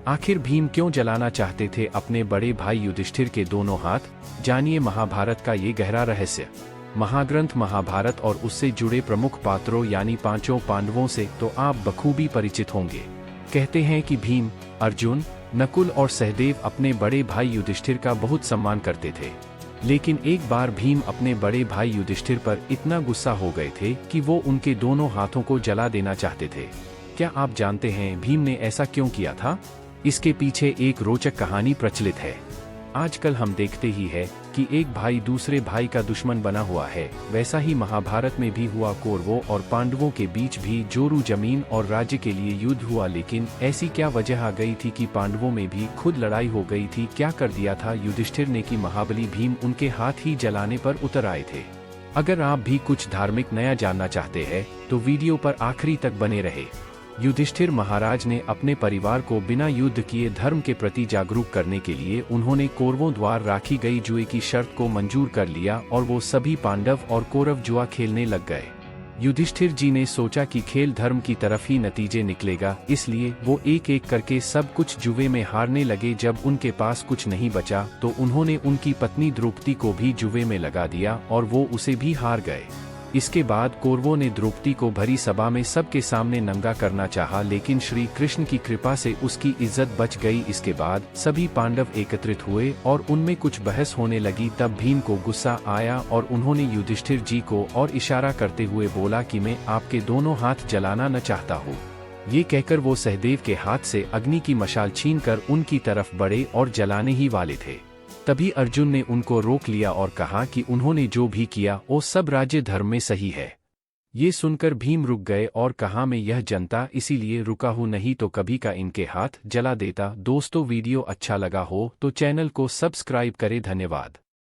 आखिर भीम क्यों जलाना चाहते थे अपने बड़े भाई युधिष्ठिर के दोनों हाथ? जानिए महाभारत का ये गहरा रहस्य। महाग्रंथ महाभारत और उससे जुड़े प्रमुख पात्रों यानी पांचों पांडवों से तो आप बखूबी परिचित होंगे। कहते हैं कि भीम, अर्जुन, नकुल और सहदेव अपने बड़े भाई युधिष्ठिर का बहुत सम्मान करते थे। लेकिन एक बार भीम अपने बड़े भाई युधिष्ठिर पर इतना गुस्सा हो गए थे कि वो उनके दोनों हाथों को जला देना चाहते थे। क्या आप जानते हैं भीम ने ऐसा क्यों किया था? इसके पीछे एक रोचक कहानी प्रचलित है। आजकल हम देखते ही है कि एक भाई दूसरे भाई का दुश्मन बना हुआ है। वैसा ही महाभारत में भी हुआ। कौरवों और पांडवों के बीच भी जोरू जमीन और राज्य के लिए युद्ध हुआ। लेकिन ऐसी क्या वजह आ गई थी कि पांडवों में भी खुद लड़ाई हो गई थी? क्या कर दिया था युधिष्ठिर ने कि महाबली भीम उनके हाथ ही जलाने पर उतर आए थे? अगर आप भी कुछ धार्मिक नया जानना चाहते हैं तो वीडियो पर आखिरी तक बने रहे। युधिष्ठिर महाराज ने अपने परिवार को बिना युद्ध किए धर्म के प्रति जागरूक करने के लिए उन्होंने कौरवों द्वारा राखी गई जुए की शर्त को मंजूर कर लिया और वो सभी पांडव और कौरव जुआ खेलने लग गए। युधिष्ठिर जी ने सोचा कि खेल धर्म की तरफ ही नतीजे निकलेगा, इसलिए वो एक एक करके सब कुछ जुए में हारने लगे। जब उनके पास कुछ नहीं बचा तो उन्होंने उनकी पत्नी द्रौपदी को भी जुए में लगा दिया और वो उसे भी हार गए। इसके बाद कौरवों ने द्रौपदी को भरी सभा में सबके सामने नंगा करना चाहा, लेकिन श्री कृष्ण की कृपा से उसकी इज्जत बच गई। इसके बाद सभी पांडव एकत्रित हुए और उनमें कुछ बहस होने लगी। तब भीम को गुस्सा आया और उन्होंने युधिष्ठिर जी को और इशारा करते हुए बोला कि मैं आपके दोनों हाथ जलाना न चाहता हूँ। ये कहकर वो सहदेव के हाथ से अग्नि की मशाल छीनकर उनकी तरफ बढ़े और जलाने ही वाले थे। तभी अर्जुन ने उनको रोक लिया और कहा कि उन्होंने जो भी किया वो सब राज्य धर्म में सही है। ये सुनकर भीम रुक गए और कहा मैं यह जनता इसीलिए रुका हूँ, नहीं तो कभी का इनके हाथ जला देता। दोस्तों वीडियो अच्छा लगा हो तो चैनल को सब्सक्राइब करें। धन्यवाद।